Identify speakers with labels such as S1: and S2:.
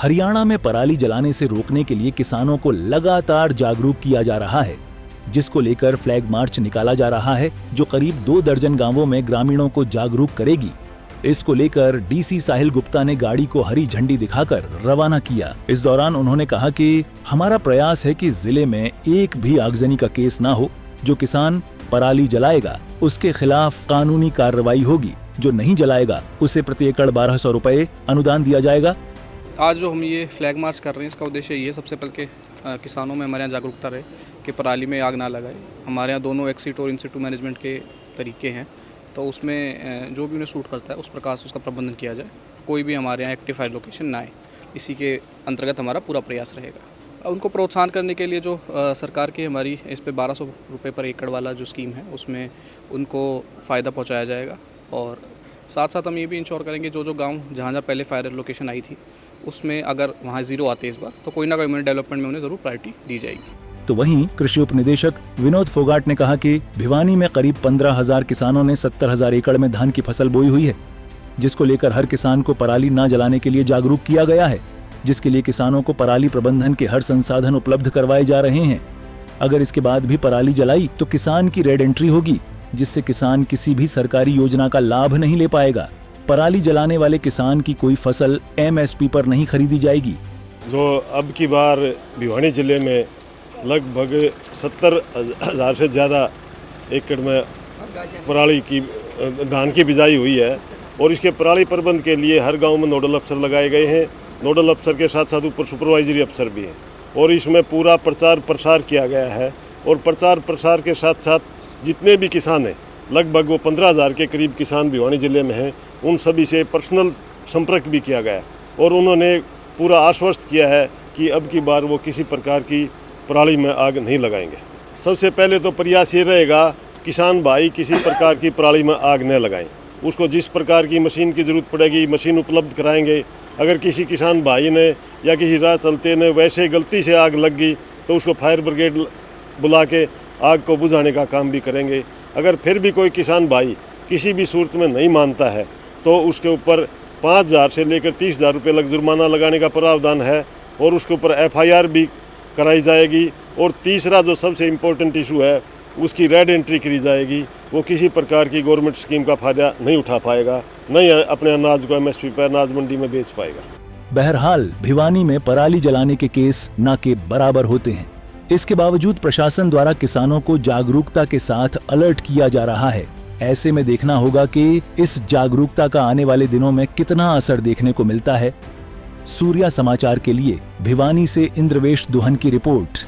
S1: हरियाणा में पराली जलाने से रोकने के लिए किसानों को लगातार जागरूक किया जा रहा है, जिसको लेकर फ्लैग मार्च निकाला जा रहा है, जो करीब 2 दर्जन गांवों में ग्रामीणों को जागरूक करेगी। इसको लेकर डीसी साहिल गुप्ता ने गाड़ी को हरी झंडी दिखाकर रवाना किया। इस दौरान उन्होंने कहा कि हमारा प्रयास है कि जिले में एक भी आगजनी का केस ना हो। जो किसान पराली जलाएगा उसके खिलाफ कानूनी कार्रवाई होगी, जो नहीं जलाएगा उसे प्रति एकड़ 1200 रुपए अनुदान दिया जाएगा।
S2: आज जो हम ये फ्लैग मार्च कर रहे हैं, इसका उद्देश्य ये सबसे पहले कि किसानों में हमारे यहाँ जागरूकता रहे कि पराली में आग ना लगाए। हमारे यहाँ दोनों एक्सिट और इंसिटू मैनेजमेंट के तरीके हैं, तो उसमें जो भी उन्हें सूट करता है उस प्रकार से उसका प्रबंधन किया जाए। कोई भी हमारे यहाँ एक्टिव फायर लोकेशन ना आए, इसी के अंतर्गत हमारा पूरा प्रयास रहेगा। उनको प्रोत्साहन करने के लिए जो सरकार की हमारी इस पे 1200 रुपये पर एकड़ वाला जो स्कीम है, उसमें उनको फ़ायदा पहुँचाया जाएगा। और साथ साथ हम ये भी इंश्योर करेंगे जो गांव जहाँ पहले फायर लोकेशन आई थी, उसमें अगर वहाँ 0 आते इस बार, तो कोई ना कोई डेवलपमेंट में उन्हें ज़रूर प्रायोरिटी दी जाएगी।
S1: तो वहीं कृषि उप निदेशक विनोद फोगाट ने कहा कि भिवानी में करीब 15,000 किसानों ने 70,000 एकड़ में धान की फसल बोई हुई है, जिसको लेकर हर किसान को पराली न जलाने के लिए जागरूक किया गया है, जिसके लिए किसानों को पराली प्रबंधन के हर संसाधन उपलब्ध करवाए जा रहे हैं। अगर इसके बाद भी पराली जलाई तो किसान की रेड एंट्री होगी, जिससे किसान किसी भी सरकारी योजना का लाभ नहीं ले पाएगा। पराली जलाने वाले किसान की कोई फसल MSP पर नहीं खरीदी जाएगी।
S3: जो अब की बार भिवानी जिले में लगभग 70,000 से ज़्यादा एकड़ में पराली की धान की बिजाई हुई है, और इसके पराली प्रबंध के लिए हर गांव में नोडल अफसर लगाए गए हैं। नोडल अफसर के साथ साथ ऊपर सुपरवाइजरी अफसर भी हैं, और इसमें पूरा प्रचार प्रसार किया गया है। और प्रचार प्रसार के साथ साथ जितने भी किसान हैं, लगभग वो 15,000 के करीब किसान भिवानी जिले में हैं, उन सभी से पर्सनल संपर्क भी किया गया, और उन्होंने पूरा आश्वस्त किया है कि अब की बार वो किसी प्रकार की पराली में आग नहीं लगाएंगे। सबसे पहले तो प्रयास ये रहेगा, किसान भाई किसी प्रकार की पराली में आग न लगाएं। उसको जिस प्रकार की मशीन की ज़रूरत पड़ेगी, मशीन उपलब्ध कराएंगे। अगर किसी किसान भाई ने या किसी राह चलते ने वैसे गलती से आग लग गई, तो उसको फायर ब्रिगेड बुला के आग को बुझाने का काम भी करेंगे। अगर फिर भी कोई किसान भाई किसी भी सूरत में नहीं मानता है, तो उसके ऊपर 5,000 से लेकर 30,000 रुपये लग जुर्माना लगाने का प्रावधान है, और उसके ऊपर FIR भी कराई जाएगी। और तीसरा जो सबसे इम्पोर्टेंट इशू है, उसकी रेड एंट्री करी जाएगी। वो किसी प्रकार की गवर्नमेंट स्कीम का फायदा नहीं उठा पाएगा, नहीं अपने अनाज को MSP पर अनाज मंडी में बेच पाएगा।
S1: बहरहाल भिवानी में पराली जलाने के केस न के बराबर होते हैं। इसके बावजूद प्रशासन द्वारा किसानों को जागरूकता के साथ अलर्ट किया जा रहा है। ऐसे में देखना होगा कि इस जागरूकता का आने वाले दिनों में कितना असर देखने को मिलता है। सूर्या समाचार के लिए भिवानी से इंद्रवेश दुहन की रिपोर्ट।